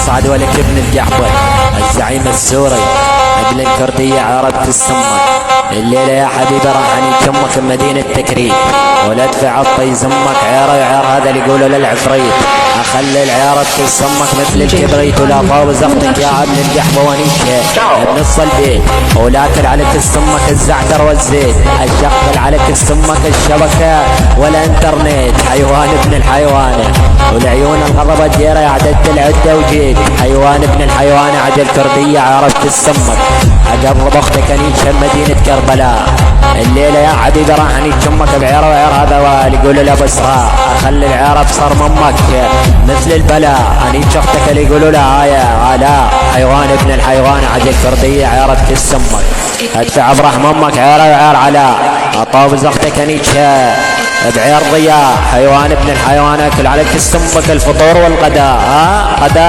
اصعد ولك ابن الجحظة الزعيم السوري ابن الكردية عرفت السمك. الليلة يا حبيبي راح نجمك بمدينة تكريت ولا ادفع عطي يزمك عيار وعيار هذا اللي يقولوا للعفريت. اخلي العيار تسمك مثل الكبريت ولا فاوز اختك يا ابن الجحظة ونيشة ابن الصلبين ولاكل عليك السمك الزعتر والزيت الشغل عليك السمك الشبكة والانترنت حيوان ابن الحيوانة والعيون الغضبة ديرة عددت العدة وجيت حيوان ابن الحيوان عجل كردية عرفت السمك اقرب اختك انيشة مدينة كربلاء. الليلة يا حبيبي راح نجمك بعيار وعيار هذا واللي يقولوا له بسراء. اخلي العيار بصر ممك مثل البلاء انيش اختك اللي يقولوا لها علاء حيوان ابن الحيوان عجل كردية عرفت السمك. ادفع افرح ممك عيار وعيار علاء اطاوز اختك انيشة بعير ضياء حيوان ابن الحيوان اكل عليك السمك الفطور والغداء غداء